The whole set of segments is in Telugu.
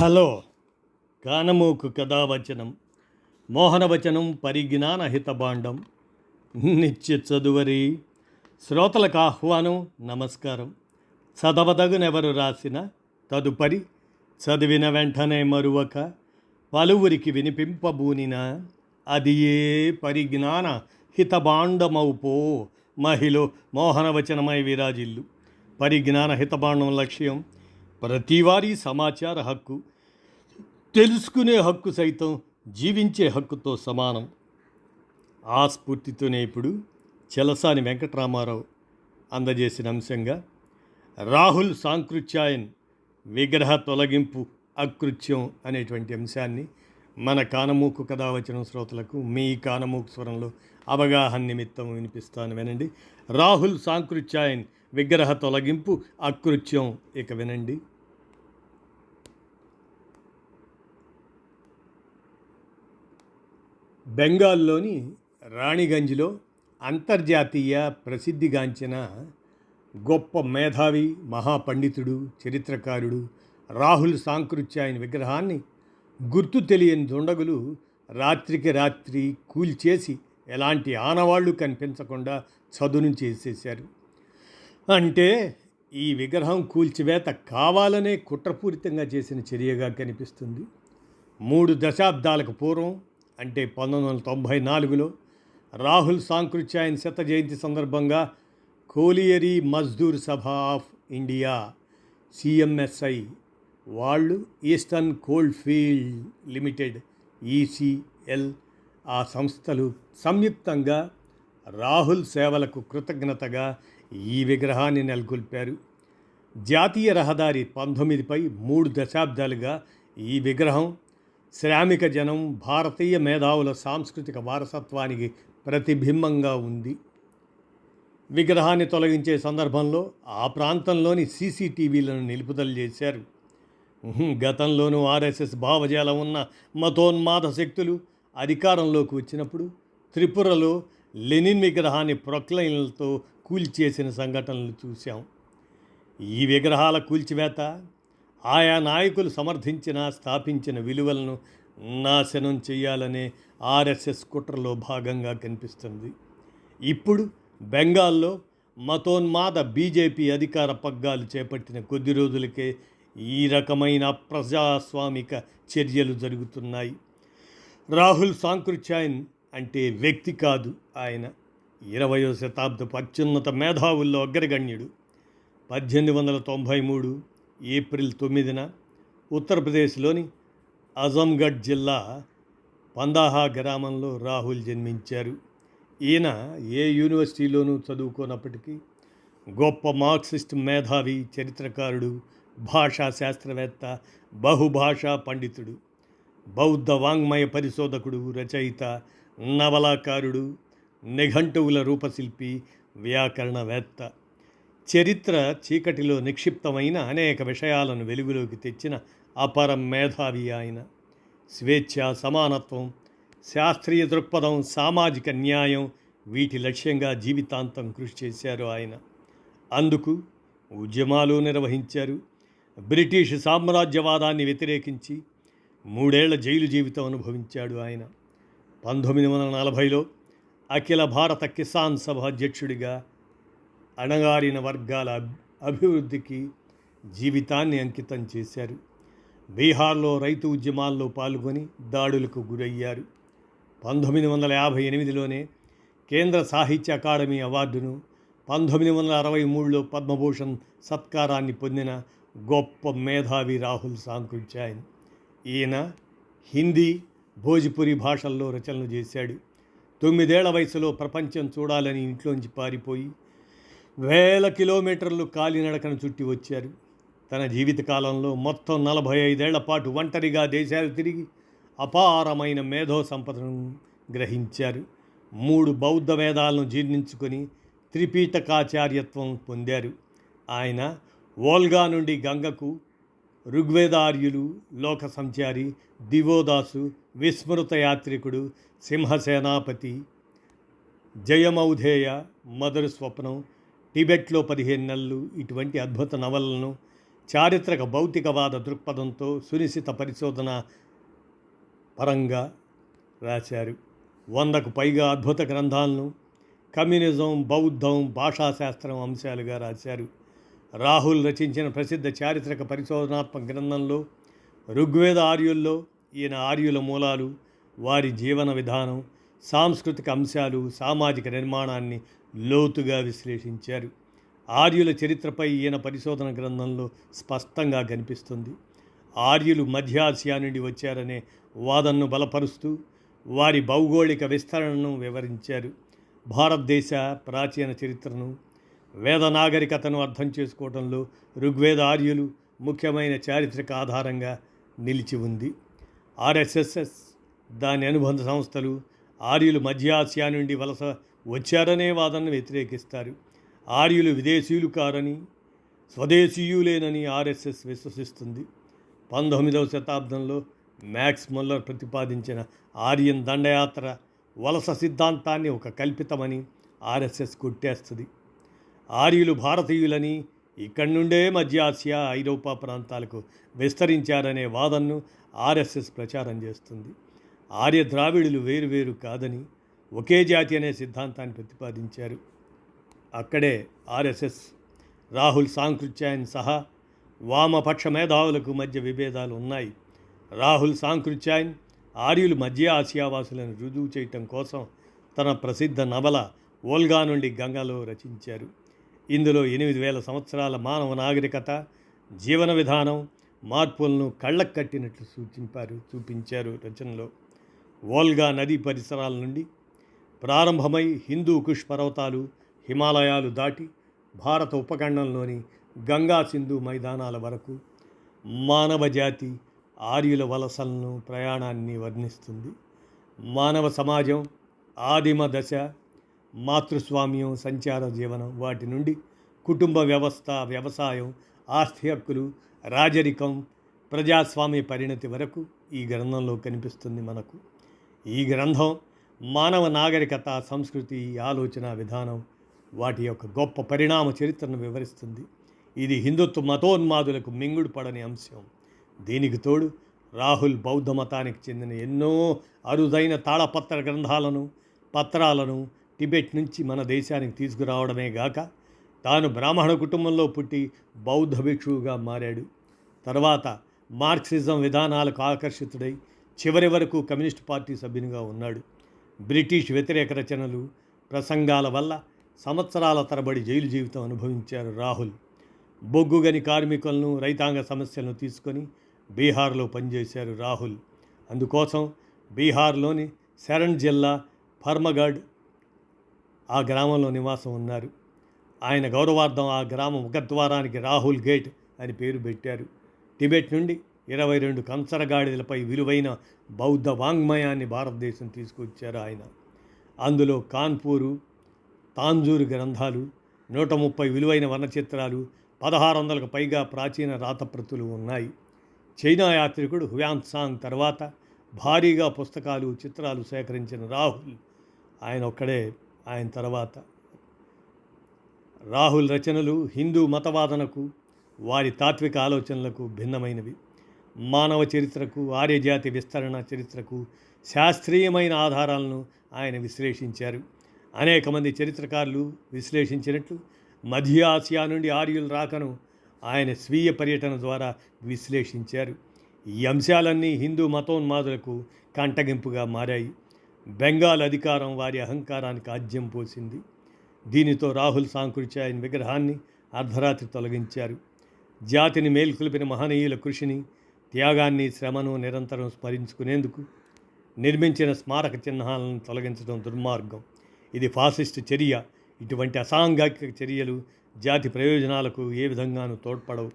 హలో కానమోకు కథావచనం మోహనవచనం పరిజ్ఞాన హితభాండం నిత్య చదువరి శ్రోతలకు ఆహ్వానం నమస్కారం. చదవదగునెవరు రాసిన తదుపరి చదివిన వెంటనే మరువక పలువురికి వినిపింపబూనిన అది ఏ పరిజ్ఞాన హితభాండమౌపో మహిళ మోహనవచనమై విరాజిల్లు. పరిజ్ఞాన హితభాండం లక్ష్యం ప్రతివారీ సమాచార హక్కు, తెలుసుకునే హక్కు సైతం జీవించే హక్కుతో సమానం. ఆ స్ఫూర్తితోనే ఇప్పుడు చెలసాని వెంకటరామారావు అందజేసిన అంశంగా రాహుల్ సాంకృత్యాయన్ విగ్రహ తొలగింపు అకృత్యం అనేటువంటి అంశాన్ని మన కానమూకు కథావచనం శ్రోతలకు మీ కానమూకు స్వరంలో అవగాహన నిమిత్తం వినిపిస్తాను, వినండి. రాహుల్ సాంకృత్యాయన్ విగ్రహ తొలగింపు అకృత్యం. ఇక వినండి. బెంగాల్లోని రాణిగంజ్లో అంతర్జాతీయ ప్రసిద్ధిగాంచిన గొప్ప మేధావి, మహాపండితుడు, చరిత్రకారుడు రాహుల్ సాంకృత్యాయన్ విగ్రహాన్ని గుర్తు తెలియని దుండగులు రాత్రికి రాత్రి కూల్చేసి ఎలాంటి ఆనవాళ్లు కనిపించకుండా చదును చేసేశారు. అంటే ఈ విగ్రహం కూల్చివేత కావాలనే కుట్రపూరితంగా చేసిన చర్యగా కనిపిస్తుంది. 3 దశాబ్దాలకు పూర్వం, అంటే 1994లో రాహుల్ సాంకృత్యాయన్ శత జయంతి సందర్భంగా కోలియరీ మజ్దూర్ సభ ఆఫ్ ఇండియా సిఎంఎస్ఐ వాళ్ళు eastern coal field limited ECL ఆ సంస్థలు సంయుక్తంగా రాహుల్ సేవలకు కృతజ్ఞతగా ఈ విగ్రహాన్ని నెలకొల్పారు. జాతీయ రహదారి 19పై 3 దశాబ్దాలుగా ఈ విగ్రహం శ్రామిక జనం, భారతీయ మేధావుల సాంస్కృతిక వారసత్వానికి ప్రతిబింబంగా ఉంది. విగ్రహాన్ని తొలగించే సందర్భంలో ఆ ప్రాంతంలోని సీసీటీవీలను నిలుపుదల చేశారు. గతంలోనూ ఆర్ఎస్ఎస్ భావజాలం ఉన్న మతోన్మాద శక్తులు అధికారంలోకి వచ్చినప్పుడు త్రిపురలో లెనిన్ విగ్రహాన్ని ప్రొక్లైన్లతో కూల్చేసిన సంఘటనలు చూశాం. ఈ విగ్రహాల కూల్చివేత ఆయా నాయకులు సమర్థించిన, స్థాపించిన విలువలను నాశనం చేయాలనే ఆర్ఎస్ఎస్ కుట్రలో భాగంగా కనిపిస్తుంది. ఇప్పుడు బెంగాల్లో మతోన్మాద బీజేపీ అధికార పగ్గాలు చేపట్టిన కొద్ది రోజులకే ఈ రకమైన ప్రజాస్వామిక చర్యలు జరుగుతున్నాయి. రాహుల్ సాంకృత్యాయన్ అంటే వ్యక్తి కాదు, ఆయన 20వ శతాబ్దపు అత్యున్నత మేధావుల్లో అగ్రగణ్యుడు. 1893 ఏప్రిల్ 9న ఉత్తరప్రదేశ్లోని అజంగఢ్ జిల్లా పందాహా గ్రామంలో రాహుల్ జన్మించారు. ఈయన ఏ యూనివర్సిటీలోనూ చదువుకోనప్పటికీ గొప్ప మార్క్సిస్ట్ మేధావి, చరిత్రకారుడు, భాషా శాస్త్రవేత్త, బహుభాషా పండితుడు, బౌద్ధ వాంగ్మయ పరిశోధకుడు, రచయిత, నవలాకారుడు, నిఘంటువుల రూపశిల్పి, వ్యాకరణవేత్త. చరిత్ర చీకటిలో నిక్షిప్తమైన అనేక విషయాలను వెలుగులోకి తెచ్చిన అపర మేధావి ఆయన. స్వేచ్ఛ, సమానత్వం, శాస్త్రీయ దృక్పథం, సామాజిక న్యాయం వీటి లక్ష్యంగా జీవితాంతం కృషి చేశారు ఆయన. అందుకు ఉద్యమాలు నిర్వహించారు. బ్రిటిష్ సామ్రాజ్యవాదాన్ని వ్యతిరేకించి 3 ఏళ్ల జైలు జీవితం అనుభవించాడు ఆయన. 1940లో అఖిల భారత కిసాన్ సభ అధ్యక్షుడిగా అణగారిన వర్గాల అభివృద్ధికి జీవితాన్ని అంకితం చేశారు. బీహార్లో రైతు ఉద్యమాల్లో పాల్గొని దాడులకు గురయ్యారు. 1958లోనే కేంద్ర సాహిత్య అకాడమీ అవార్డును, 1963లో పద్మభూషణ్ సత్కారాన్ని పొందిన గొప్ప మేధావి రాహుల్ సాంకృత్యాయన్. ఈయన హిందీ, భోజ్పురి భాషల్లో రచనలు చేశాడు. 9 ఏళ్ల వయసులో ప్రపంచం చూడాలని ఇంట్లోంచి పారిపోయి 1000 కిలోమీటర్లు కాలినడకను చుట్టి వచ్చారు. తన జీవితకాలంలో మొత్తం 45 ఏళ్ల పాటు ఒంటరిగా దేశాలు తిరిగి అపారమైన మేధో సంపదను గ్రహించారు. 3 బౌద్ధ వేదాలను జీర్ణించుకొని త్రిపీఠకాచార్యత్వం పొందారు. ఆయన వోల్గా నుండి గంగకు ఋగ్వేదార్యులు, లోక సంచారి, దివోదాసు, విస్మృత యాత్రికుడు, సింహసేనాపతి, జయమౌధేయ, మధుర స్వప్నం, టిబెట్లో 15 నెలలు ఇటువంటి అద్భుత నవలను చారిత్రక భౌతికవాద దృక్పథంతో సునిశిత పరిశోధన పరంగా రాశారు. 100కు పైగా అద్భుత గ్రంథాలను కమ్యూనిజం, బౌద్ధం, భాషాశాస్త్రం అంశాలుగా రాశారు. రాహుల్ రచించిన ప్రసిద్ధ చారిత్రక పరిశోధనాత్మక గ్రంథంలో ఋగ్వేద ఆర్యుల్లో ఈయన ఆర్యుల మూలాలు, వారి జీవన విధానం, సాంస్కృతిక అంశాలు, సామాజిక నిర్మాణాన్ని లోతుగా విశ్లేషించారు. ఆర్యుల చరిత్రపై ఈయన పరిశోధన గ్రంథంలో స్పష్టంగా కనిపిస్తుంది. ఆర్యులు మధ్య ఆసియా నుండి వచ్చారనే వాదనను బలపరుస్తూ వారి భౌగోళిక విస్తరణను వివరించారు. భారతదేశ ప్రాచీన చరిత్రను, వేద నాగరికతను అర్థం చేసుకోవడంలో ఋగ్వేద ఆర్యులు ముఖ్యమైన చారిత్రక ఆధారంగా నిలిచి ఉంది. ఆర్ఎస్ఎస్, దాని అనుబంధ సంస్థలు ఆర్యులు మధ్య ఆసియా నుండి వలస వచ్చారనే వాదనను వ్యతిరేకిస్తారు. ఆర్యులు విదేశీయులు కారని, స్వదేశీయులేనని ఆర్ఎస్ఎస్ విశ్వసిస్తుంది. 19వ శతాబ్దంలో మ్యాక్స్ ముల్లర్ ప్రతిపాదించిన ఆర్యన్ దండయాత్ర వలస సిద్ధాంతాన్ని ఒక కల్పితమని ఆర్ఎస్ఎస్ కొట్టేస్తుంది. ఆర్యులు భారతీయులని, ఇక్కడి నుండే మధ్య ఆసియా, ఐరోపా ప్రాంతాలకు విస్తరించారనే వాదనను ఆర్ఎస్ఎస్ ప్రచారం చేస్తుంది. ఆర్య ద్రావిడులు వేరువేరు కాదని, ఒకే జాతి అనే సిద్ధాంతాన్ని ప్రతిపాదించారు. అక్కడే ఆర్ఎస్ఎస్, రాహుల్ సాంకృత్యాయన్ సహా వామపక్ష మేధావులకు మధ్య విభేదాలు ఉన్నాయి. రాహుల్ సాంకృత్యాయన్ ఆర్యులు మధ్య ఆసియావాసులను రుజువు చేయటం కోసం తన ప్రసిద్ధ నవల ఓల్గా నుండి గంగలో రచించారు. ఇందులో 8000 సంవత్సరాల మానవ నాగరికత, జీవన విధానం మార్పులను కళ్ళకు కట్టినట్లు చూపించారు రచనలో. ఓల్గా నదీ పరిసరాల నుండి ప్రారంభమై హిందూ కుష్ పర్వతాలు, హిమాలయాలు దాటి భారత ఉపఖండంలోని గంగా సింధు మైదానాల వరకు మానవ జాతి ఆర్యుల వలసలను, ప్రయాణాన్ని వర్ణిస్తుంది. మానవ సమాజం ఆదిమ దశ, మాతృస్వామ్యం, సంచార జీవనం, వాటి నుండి కుటుంబ వ్యవస్థ, వ్యవసాయం, ఆస్తి హక్కులు, రాజరికం, ప్రజాస్వామ్య పరిణతి వరకు ఈ గ్రంథంలో కనిపిస్తుంది మనకు. ఈ గ్రంథం మానవ నాగరికత, సంస్కృతి, ఆలోచన విధానం, వాటి యొక్క గొప్ప పరిణామ చరిత్రను వివరిస్తుంది. ఇది హిందుత్వ మతోన్మాదులకు మింగుడు పడని అంశం. దీనికి తోడు రాహుల్ బౌద్ధ మతానికి చెందిన ఎన్నో అరుదైన తాళపత్ర గ్రంథాలను, పత్రాలను టిబెట్ నుంచి మన దేశానికి తీసుకురావడమే గాక తాను బ్రాహ్మణ కుటుంబంలో పుట్టి బౌద్ధ భిక్షువుగా మారాడు. తర్వాత మార్క్సిజం విధానాలకు ఆకర్షితుడై చివరి వరకు కమ్యూనిస్ట్ పార్టీ సభ్యునిగా ఉన్నాడు. బ్రిటిష్ వ్యతిరేక రచనలు, ప్రసంగాల వల్ల సంవత్సరాల తరబడి జైలు జీవితం అనుభవించారు రాహుల్. బొగ్గుగని కార్మికులను, రైతాంగ సమస్యలను తీసుకొని బీహార్లో పనిచేశారు రాహుల్. అందుకోసం బీహార్లోని శరణ్ జిల్లా ఫర్మగఢ్ ఆ గ్రామంలో నివాసం ఉన్నారు. ఆయన గౌరవార్థం ఆ గ్రామం ముఖద్వారానికి రాహుల్ గేట్ అని పేరు పెట్టారు. టిబెట్ నుండి 22 కంచరగాడిదలపై విలువైన బౌద్ధ వాంగ్మయాన్ని భారతదేశం తీసుకొచ్చారు ఆయన. అందులో కాన్పూరు, తాంజూరు గ్రంథాలు, 130 విలువైన వర్ణచిత్రాలు, 1600కు పైగా ప్రాచీన రాతప్రతులు ఉన్నాయి. చైనా యాత్రికుడు హ్యుయాన్సాంగ్ తర్వాత భారీగా పుస్తకాలు, చిత్రాలు సేకరించిన రాహుల్ ఆయన ఒక్కడే. ఆయన తర్వాత రాహుల్ రచనలు హిందూ మతవాదనకు, వారి తాత్విక ఆలోచనలకు భిన్నమైనవి. మానవ చరిత్రకు, ఆర్యజాతి విస్తరణ చరిత్రకు శాస్త్రీయమైన ఆధారాలను ఆయన విశ్లేషించారు. అనేక మంది చరిత్రకారులు విశ్లేషించినట్లు మధ్య ఆసియా నుండి ఆర్యుల రాకను ఆయన స్వీయ పర్యటన ద్వారా విశ్లేషించారు. ఈ అంశాలన్నీ హిందూ మతోన్మాదులకు కంటగింపుగా మారాయి. బెంగాల్ అధికారం వారి అహంకారానికి ఆజ్యం పోసింది. దీనితో రాహుల్ సాంకృత్యాయన్ విగ్రహాన్ని అర్ధరాత్రి తొలగించారు. జాతిని మేల్కొల్పిన మహనీయుల కృషిని, త్యాగాన్ని, శ్రమను నిరంతరం స్మరించుకునేందుకు నిర్మించిన స్మారక చిహ్నాలను తొలగించడం దుర్మార్గం. ఇది ఫాసిస్టు చర్య. ఇటువంటి అసాంఘిక చర్యలు జాతి ప్రయోజనాలకు ఏ విధంగానూ తోడ్పడవు.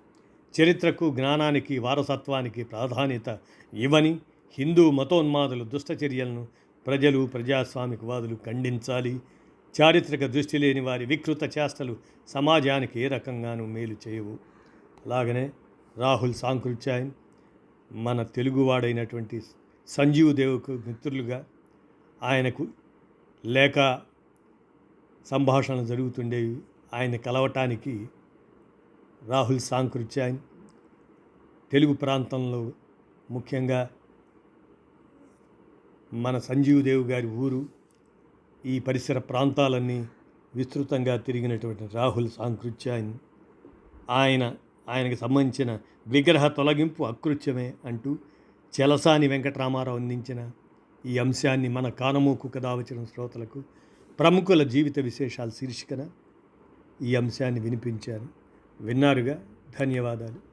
చరిత్రకు, జ్ఞానానికి, వారసత్వానికి ప్రాధాన్యత ఇవ్వని హిందూ మతోన్మాదుల దుష్ట చర్యలను ప్రజలు, ప్రజాస్వామికవాదులు ఖండించాలి. చారిత్రక దృష్టి లేని వారి వికృత చేష్టలు సమాజానికి ఏ రకంగానూ మేలు చేయవు. అలాగనే రాహుల్ సాంకృత్యాయన్ మన తెలుగువాడైనటువంటి సంజీవ్ దేవుకు మిత్రులుగా ఆయనకు లేఖ సంభాషణలు జరుగుతుండేవి. ఆయన కలవటానికి రాహుల్ సాంకృత్యాయన్ తెలుగు ప్రాంతంలో ముఖ్యంగా మన సంజీవ్ దేవ్ గారి ఊరు, ఈ పరిసర ప్రాంతాలన్నీ విస్తృతంగా తిరిగినటువంటి రాహుల్ సాంకృత్యాన్ని ఆయనకి సంబంధించిన విగ్రహ తొలగింపు అకృత్యమే అంటూ చెలసాని వెంకటరామారావు అందించిన ఈ అంశాన్ని మన కానమోకు కథ వచ్చిన శ్రోతలకు ప్రముఖుల జీవిత విశేషాలు శీర్షికన ఈ అంశాన్ని వినిపించారు. విన్నారుగా. ధన్యవాదాలు.